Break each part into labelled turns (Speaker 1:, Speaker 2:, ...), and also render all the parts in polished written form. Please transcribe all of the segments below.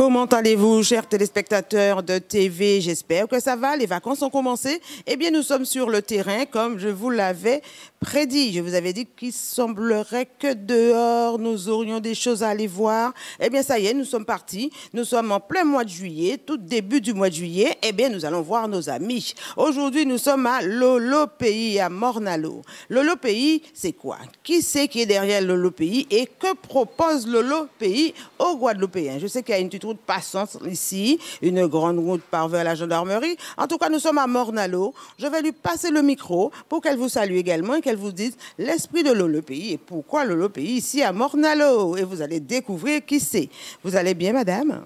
Speaker 1: Comment allez-vous, chers téléspectateurs de TV? J'espère que ça va. Les vacances ont commencé. Eh bien, nous sommes sur le terrain, comme je vous l'avais prédit. Je vous avais dit qu'il semblerait que dehors, nous aurions des choses à aller voir. Eh bien, ça y est, nous sommes partis. Nous sommes en plein mois de juillet, tout début du mois de juillet. Eh bien, nous allons voir nos amis. Aujourd'hui, nous sommes à Lolo-Pays, à Morne-à-l'Eau. Lolo-Pays, c'est quoi? Qui c'est qui est derrière Lolo-Pays et que propose Lolo-Pays aux Guadeloupéens? Je sais qu'il y a une petite route passante ici, une grande route par vers la gendarmerie. En tout cas, nous sommes à Morne-à-l'Eau. Je vais lui passer le micro pour qu'elle vous salue également et qu'elle vous dise l'esprit de Lolo-Pays et pourquoi Lolo-Pays ici à Morne-à-l'Eau. Et vous allez découvrir qui c'est. Vous allez bien, madame?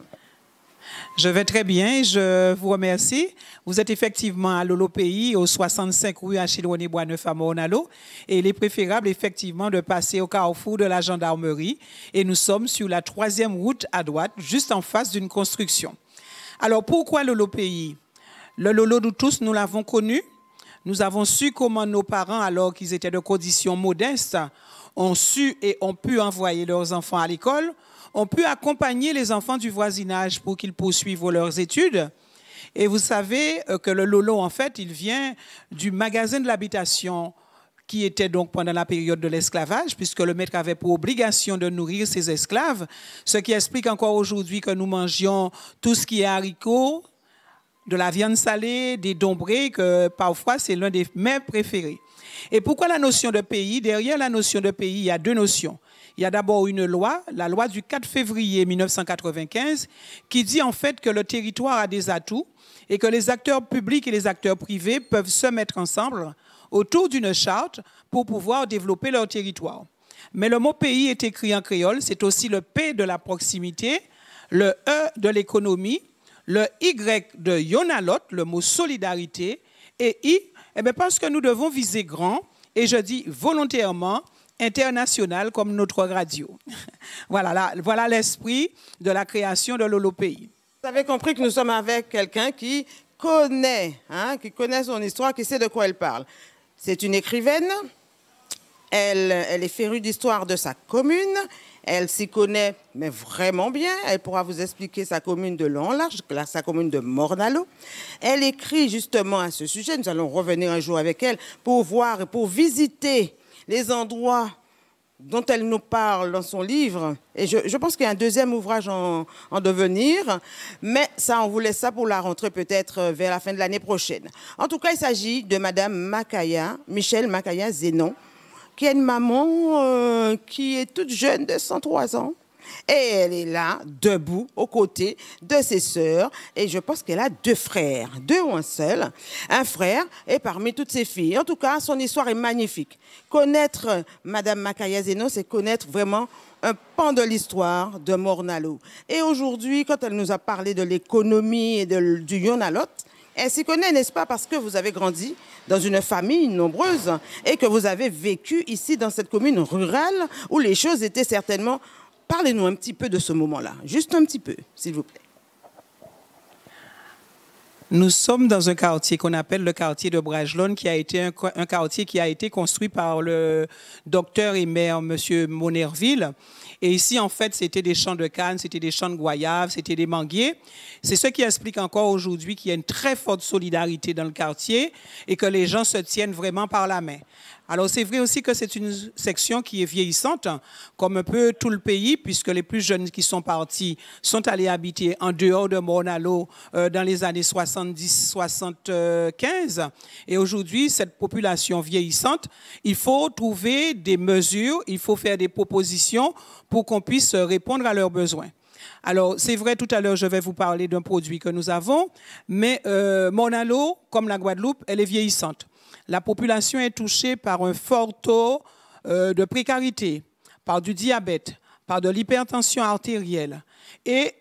Speaker 2: Je vais très bien, je vous remercie. Vous êtes effectivement à Lolo-Pays, au 65 rue Achille-René-Boisneuf à Morne-à-l'Eau. Et il est préférable effectivement de passer au carrefour de la gendarmerie. Et nous sommes sur la 3e route à droite, juste en face d'une construction. Alors pourquoi Lolo-Pays? Le Lolo, nous tous, nous l'avons connu. Nous avons su comment nos parents, alors qu'ils étaient de conditions modestes, ont su et ont pu envoyer leurs enfants à l'école, ont pu accompagner les enfants du voisinage pour qu'ils poursuivent leurs études. Et vous savez que le Lolo, en fait, il vient du magasin de l'habitation qui était donc pendant la période de l'esclavage, puisque le maître avait pour obligation de nourrir ses esclaves, ce qui explique encore aujourd'hui que nous mangions tout ce qui est haricots, de la viande salée, des dombrés, que parfois c'est l'un des mets préférés. Et pourquoi la notion de pays? Derrière la notion de pays, il y a deux notions. Il y a d'abord une loi, la loi du 4 février 1995, qui dit en fait que le territoire a des atouts et que les acteurs publics et les acteurs privés peuvent se mettre ensemble autour d'une charte pour pouvoir développer leur territoire. Mais le mot pays est écrit en créole, c'est aussi le P de la proximité, le E de l'économie, le Y de Yonalot, le mot solidarité, et I, eh bien parce que nous devons viser grand, et je dis volontairement, international comme notre radio. Voilà l'esprit de la création de Lolo-Pays.
Speaker 1: Vous avez compris que nous sommes avec quelqu'un qui connaît son histoire, qui sait de quoi elle parle. C'est une écrivaine, elle est férue d'histoire de sa commune, elle s'y connaît, mais vraiment bien. Elle pourra vous expliquer sa commune de long en large, sa commune de Morne-à-l'Eau. Elle écrit justement à ce sujet. Nous allons revenir un jour avec elle pour voir et pour visiter les endroits dont elle nous parle dans son livre. Et je pense qu'il y a un deuxième ouvrage en devenir, mais ça, on vous laisse ça pour la rentrée peut-être vers la fin de l'année prochaine. En tout cas, il s'agit de Madame Makaya, Michel Makaya Zénon, qui est une maman qui est toute jeune de 103 ans. Et elle est là, debout, aux côtés de ses sœurs. Et je pense qu'elle a 2 frères, 2 ou un seul. Un frère, et parmi toutes ses filles. En tout cas, son histoire est magnifique. Connaître Madame Makaya Zénon, c'est connaître vraiment un pan de l'histoire de Morne-à-l'Eau. Et aujourd'hui, quand elle nous a parlé de l'économie et du Yonalot, elle s'y connaît, n'est-ce pas, parce que vous avez grandi dans une famille nombreuse et que vous avez vécu ici dans cette commune rurale où les choses étaient certainement... Parlez-nous un petit peu de ce moment-là, juste un petit peu, s'il vous plaît.
Speaker 2: Nous sommes dans un quartier qu'on appelle le quartier de Bragelonne, qui a été un quartier qui a été construit par le docteur et maire M. Monerville. Et ici, en fait, c'était des champs de canne, c'était des champs de goyaves, c'était des manguiers. C'est ce qui explique encore aujourd'hui qu'il y a une très forte solidarité dans le quartier et que les gens se tiennent vraiment par la main. Alors, c'est vrai aussi que c'est une section qui est vieillissante, comme un peu tout le pays, puisque les plus jeunes qui sont partis sont allés habiter en dehors de Morne-à-l'Eau dans les années 70-75. Et aujourd'hui, cette population vieillissante, il faut trouver des mesures, il faut faire des propositions pour qu'on puisse répondre à leurs besoins. Alors, c'est vrai, tout à l'heure, je vais vous parler d'un produit que nous avons, mais Morne-à-l'Eau, comme la Guadeloupe, elle est vieillissante. La population est touchée par un fort taux de précarité, par du diabète, par de l'hypertension artérielle. Et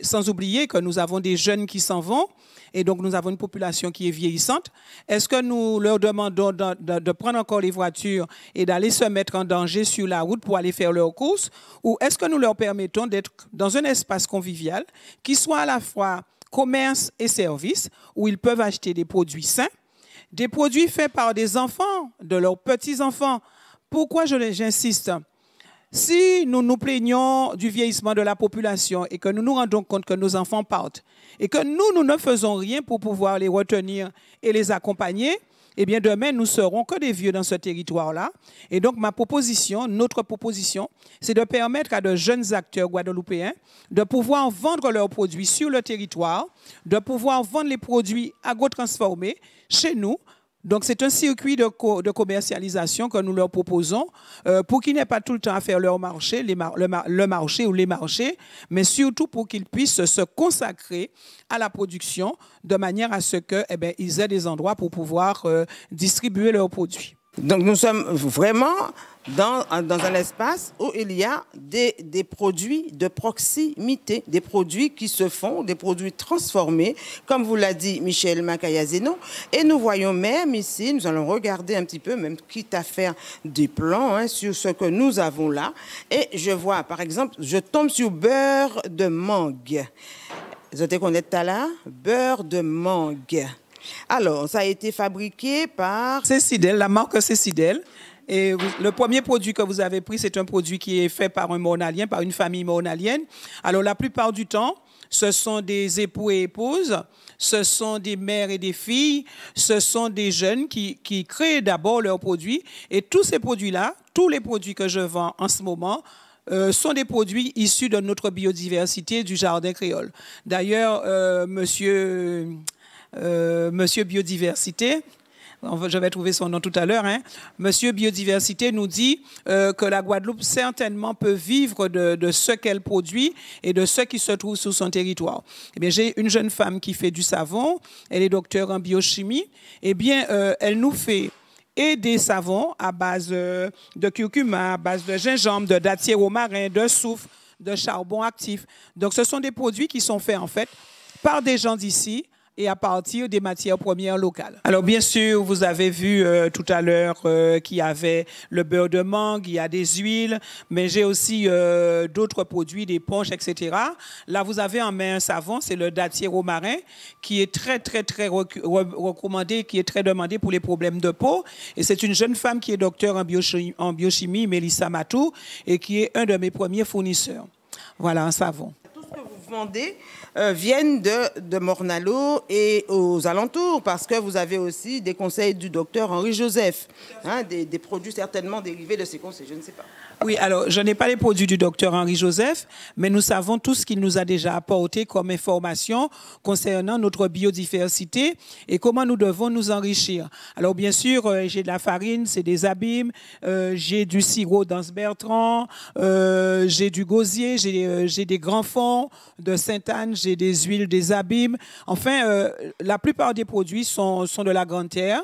Speaker 2: sans oublier que nous avons des jeunes qui s'en vont, et donc nous avons une population qui est vieillissante. Est-ce que nous leur demandons de prendre encore les voitures et d'aller se mettre en danger sur la route pour aller faire leurs courses? Ou est-ce que nous leur permettons d'être dans un espace convivial qui soit à la fois commerce et service, où ils peuvent acheter des produits sains, des produits faits par des enfants, de leurs petits-enfants? Pourquoi j'insiste? si nous nous plaignons du vieillissement de la population et que nous nous rendons compte que nos enfants partent et que nous ne faisons rien pour pouvoir les retenir et les accompagner, eh bien, demain, nous serons que des vieux dans ce territoire-là. Et donc, notre proposition, c'est de permettre à de jeunes acteurs guadeloupéens de pouvoir vendre leurs produits sur le territoire, de pouvoir vendre les produits agrotransformés chez nous. Donc, c'est un circuit de commercialisation que nous leur proposons pour qu'ils n'aient pas tout le temps à faire leur marché, le marché ou les marchés, mais surtout pour qu'ils puissent se consacrer à la production de manière à ce qu'ils aient des endroits pour pouvoir distribuer leurs produits.
Speaker 1: Donc, nous sommes vraiment dans un espace où il y a des produits de proximité, des produits qui se font, des produits transformés, comme vous l'a dit Michel Makaya-Zeno. Et nous voyons même ici, nous allons regarder un petit peu, même quitte à faire des plans sur ce que nous avons là. Et je vois, par exemple, je tombe sur beurre de mangue. Vous avez connaître là, beurre de mangue. Alors, ça a été fabriqué par...
Speaker 2: Cécidel, la marque Cécidel. Et le premier produit que vous avez pris, c'est un produit qui est fait par un Mornalien, par une famille mornalienne. Alors, la plupart du temps, ce sont des époux et épouses, ce sont des mères et des filles, ce sont des jeunes qui créent d'abord leurs produits. Et tous ces produits-là, tous les produits que je vends en ce moment, sont des produits issus de notre biodiversité du jardin créole. D'ailleurs, monsieur Biodiversité, je vais trouver son nom tout à l'heure, Monsieur Biodiversité nous dit que la Guadeloupe certainement peut vivre de ce qu'elle produit et de ce qui se trouve sur son territoire. Eh bien, j'ai une jeune femme qui fait du savon, elle est docteure en biochimie, eh bien, elle nous fait et des savons à base de curcuma, à base de gingembre, de dattier romarin, de soufre, de charbon actif. Donc, ce sont des produits qui sont faits, en fait, par des gens d'ici, et à partir des matières premières locales. Alors, bien sûr, vous avez vu tout à l'heure qu'il y avait le beurre de mangue, il y a des huiles, mais j'ai aussi d'autres produits, des ponches, etc. Là, vous avez en main un savon, c'est le dattier romarin, qui est très recommandé, qui est très demandé pour les problèmes de peau. Et c'est une jeune femme qui est docteure en biochimie, Mélissa Matou, et qui est un de mes premiers fournisseurs. Voilà, un savon.
Speaker 1: Tout ce que vous vendez viennent de Morne-à-l'Eau et aux alentours, parce que vous avez aussi des conseils du docteur Henri Joseph, des produits certainement dérivés de ces conseils, je ne sais pas.
Speaker 2: Oui, alors, je n'ai pas les produits du docteur Henri Joseph, mais nous savons tout ce qu'il nous a déjà apporté comme information concernant notre biodiversité et comment nous devons nous enrichir. Alors, bien sûr, j'ai de la farine, c'est des abîmes, j'ai du sirop d'Anse-Bertrand, j'ai du gosier, j'ai des grands fonds de Sainte-Anne, j'ai des huiles, des abîmes. Enfin, la plupart des produits sont de la Grande Terre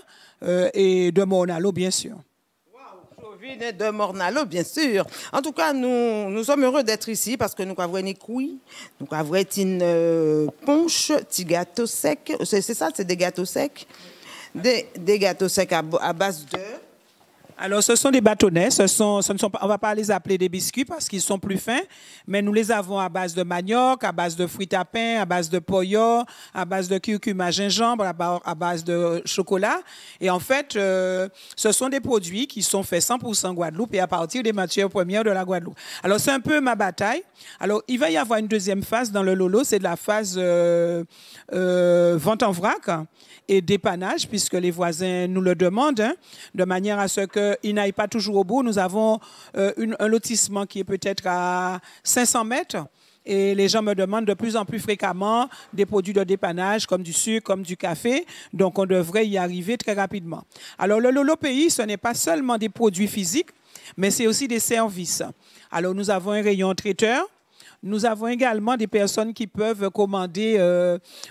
Speaker 2: et de Morne-à-l'Eau, bien sûr.
Speaker 1: De Morne-à-l'Eau, bien sûr. En tout cas, nous sommes heureux d'être ici parce que nous avons une couille, nous avons une ponche, petit gâteau sec. C'est ça, c'est des gâteaux secs. Des gâteaux secs à base de...
Speaker 2: Alors, ce sont des bâtonnets, on ne va pas les appeler des biscuits parce qu'ils sont plus fins, mais nous les avons à base de manioc, à base de fruits à pain, à base de poyo, à base de curcuma gingembre, à base de chocolat. Et en fait, ce sont des produits qui sont faits 100% Guadeloupe et à partir des matières premières de la Guadeloupe. Alors, c'est un peu ma bataille. Alors, il va y avoir une deuxième phase dans le Lolo, c'est de la phase vente en vrac et dépannage, puisque les voisins nous le demandent, de manière à ce qu'ils n'aillent pas toujours au bout. Nous avons un lotissement qui est peut-être à 500 mètres et les gens me demandent de plus en plus fréquemment des produits de dépannage comme du sucre, comme du café. Donc, on devrait y arriver très rapidement. Alors, le Lolo Pays, ce n'est pas seulement des produits physiques, mais c'est aussi des services. Alors, nous avons un rayon traiteur. Nous avons également des personnes qui peuvent commander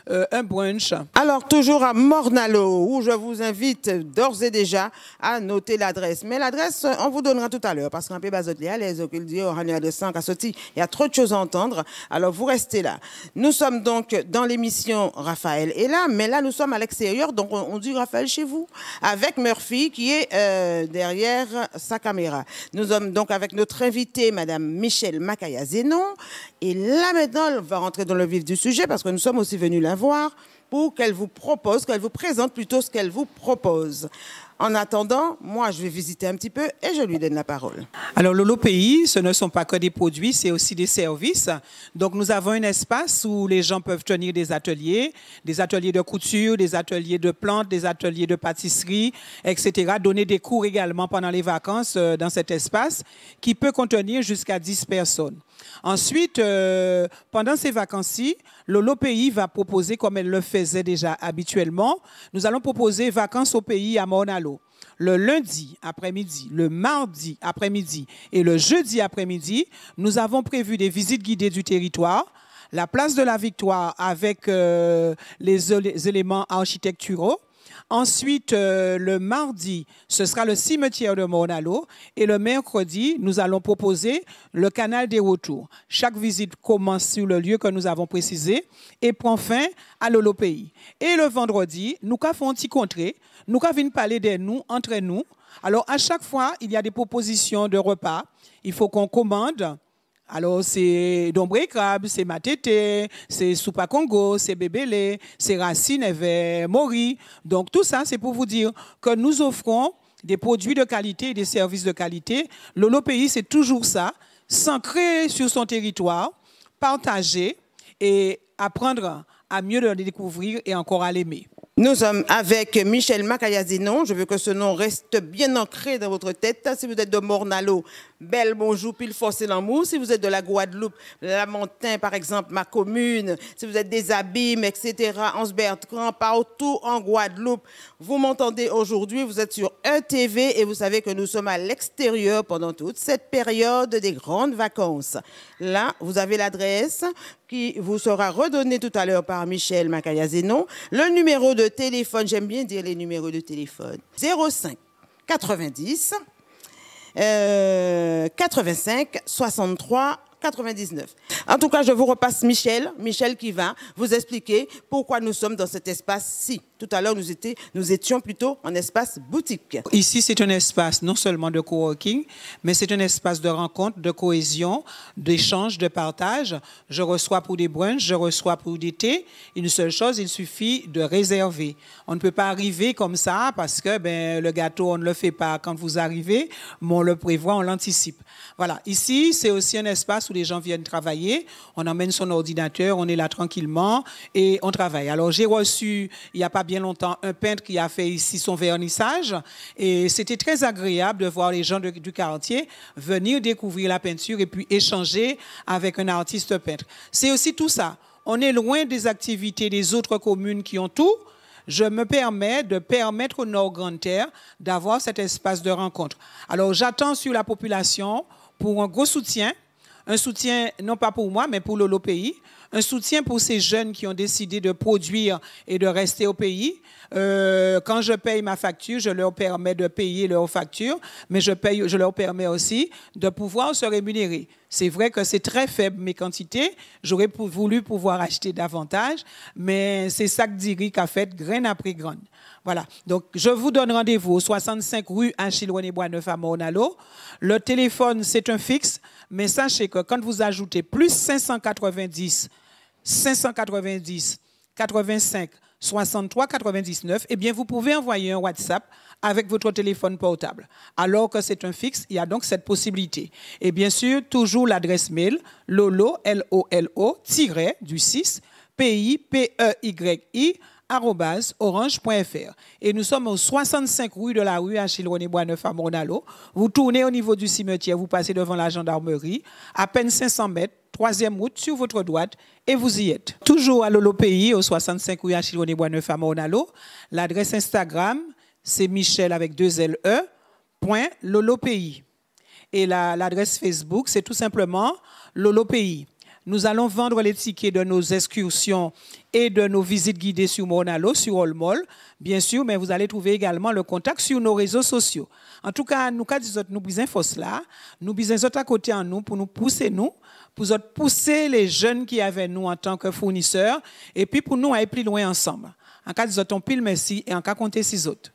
Speaker 2: un brunch. Alors, toujours à Morne-à-l'Eau, où je vous invite d'ores et déjà à noter l'adresse. Mais l'adresse, on vous donnera tout à l'heure, parce qu'un peu bazotlia, les occules dit, on a de 5 à sortir. Il y a trop de choses à entendre. Alors, vous restez là. Nous sommes donc dans l'émission Raphaël est là, mais là, nous sommes à l'extérieur, donc on dit Raphaël chez vous, avec Murphy qui est derrière sa caméra. Nous sommes donc avec notre invitée, Madame Michel Makaya-Zeno. Et là, maintenant, on va rentrer dans le vif du sujet parce que nous sommes aussi venus la voir pour qu'elle vous propose, qu'elle vous présente plutôt ce qu'elle vous propose.
Speaker 1: En attendant, moi, je vais visiter un petit peu et je lui donne la parole.
Speaker 2: Alors, Lolo Pays, ce ne sont pas que des produits, c'est aussi des services. Donc, nous avons un espace où les gens peuvent tenir des ateliers de couture, des ateliers de plantes, des ateliers de pâtisserie, etc. Donner des cours également pendant les vacances dans cet espace qui peut contenir jusqu'à 10 personnes. Ensuite, pendant ces vacances-ci, Lolo Pays va proposer, comme elle le faisait déjà habituellement, nous allons proposer vacances au pays à Maunalo. Le lundi après-midi, le mardi après-midi et le jeudi après-midi, nous avons prévu des visites guidées du territoire, la place de la Victoire avec les éléments architecturaux. Ensuite, le mardi, ce sera le cimetière de Maunalo. Et le mercredi, nous allons proposer le canal des retours. Chaque visite commence sur le lieu que nous avons précisé et prend fin à Lolo Pays. Et le vendredi, nous faisons un petit contrée. Nous venons parler de nous, entre nous. Alors, à chaque fois, il y a des propositions de repas. Il faut qu'on commande. Alors, c'est dombré crabe, c'est matete, c'est soupe à Congo, c'est bébélé, c'est racine et mori. Donc, tout ça, c'est pour vous dire que nous offrons des produits de qualité et des services de qualité. Lolo Pays, c'est toujours ça, s'ancrer sur son territoire, partager et apprendre à mieux le découvrir et encore à l'aimer.
Speaker 1: Nous sommes avec Michel Makaya-Zenon. Je veux que ce nom reste bien ancré dans votre tête. Si vous êtes de Mornalo, bel bonjour, pile force et l'amour. Si vous êtes de la Guadeloupe, la Montagne, par exemple, ma commune. Si vous êtes des Abîmes, etc., Anse-Bertrand, partout en Guadeloupe. Vous m'entendez aujourd'hui, vous êtes sur ETV et vous savez que nous sommes à l'extérieur pendant toute cette période des grandes vacances. Là, vous avez l'adresse qui vous sera redonnée tout à l'heure par Michel Makaya-Zenon. Le numéro de téléphone, j'aime bien dire les numéros de téléphone, 05 90 85 63 99. En tout cas, je vous repasse Michel qui va vous expliquer pourquoi nous sommes dans cet espace-ci. Tout à l'heure, nous étions plutôt en espace boutique.
Speaker 2: Ici, c'est un espace non seulement de coworking, mais c'est un espace de rencontre, de cohésion, d'échange, de partage. Je reçois pour des brunchs, je reçois pour des thés. Une seule chose, il suffit de réserver. On ne peut pas arriver comme ça parce que le gâteau, on ne le fait pas quand vous arrivez, mais on le prévoit, on l'anticipe. Voilà. Ici, c'est aussi un espace où les gens viennent travailler. On emmène son ordinateur, on est là tranquillement et on travaille. Alors, j'ai reçu, il n'y a pas bien longtemps, un peintre qui a fait ici son vernissage et c'était très agréable de voir les gens du quartier venir découvrir la peinture et puis échanger avec un artiste peintre. C'est aussi tout ça. On est loin des activités des autres communes qui ont tout. Je me permets de permettre au Nord Grande Terre d'avoir cet espace de rencontre. Alors, j'attends sur la population pour un gros soutien. Un soutien, non pas pour moi, mais pour Lolo Pays. Un soutien pour ces jeunes qui ont décidé de produire et de rester au pays. Quand je paye ma facture, je leur permets de payer leurs factures, mais je leur permets aussi de pouvoir se rémunérer. C'est vrai que c'est très faible mes quantités. J'aurais voulu pouvoir acheter davantage, mais c'est ça que Diri a fait, graine après graine. Voilà. Donc, je vous donne rendez-vous au 65 rue Achille-René-Boisneuf à Maunalo. Le téléphone, c'est un fixe, mais sachez que quand vous ajoutez plus 590 85 63 99, eh bien, vous pouvez envoyer un WhatsApp avec votre téléphone portable. Alors que c'est un fixe, il y a donc cette possibilité. Et bien sûr, toujours l'adresse mail lolo, L-O-L-O, du 6, P-I, P-E-Y-I, @orange.fr. Et nous sommes au 65 rue de la rue Achille-René-Boisneuf à Maunalo. Vous tournez au niveau du cimetière, vous passez devant la gendarmerie, à peine 500 mètres, 3e route sur votre droite, et vous y êtes. Toujours à Lolo Pays, au 65 rue Achille-René-Boisneuf à Maunalo. L'adresse Instagram, c'est Michel avec 2 L-E, .Lolo Pays. Et l'adresse Facebook, c'est tout simplement Lolo Pays. Nous allons vendre les tickets de nos excursions et de nos visites guidées sur Maunalo, sur Olmol, bien sûr, mais vous allez trouver également le contact sur nos réseaux sociaux. En tout cas, nous besoin force là, nous besoin à côté en nous pour nous pousser les jeunes qui avaient nous en tant que fournisseurs et puis pour nous aller plus loin ensemble. En cas de pile merci et en cas compter 6 autres.